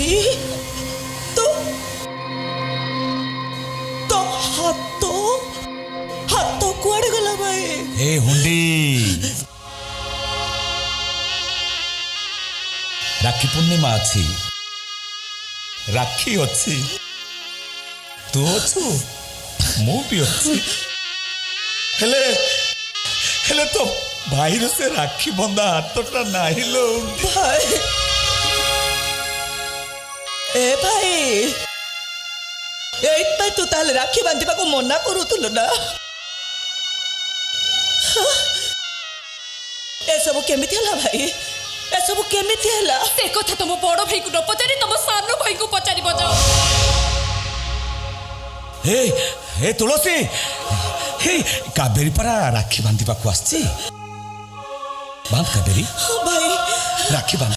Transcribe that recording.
भाई तो तो हाथ कुआड़े गला भाई? ए हुंडी राखी पूर्णिमा अच्छी राखी अच्छी तू अच्छु मु भी अच्छी हेले हेले तो भाई से राखी बंदा हाथटा नहीं लो भाई ए भाई एइतपाई तू ताले राखी बांधिबा को मना करूतुलो ना ए सब केमिति हला भाई ए सब केमिति हला से कथा तुम बड़ भाई को न पचारि तुम सानो भाई को पचारि बजाओ। हे तुलसी हे काबेरी परा राखी बांधिबा को आछी बांध काबेरी भाई राखी बांध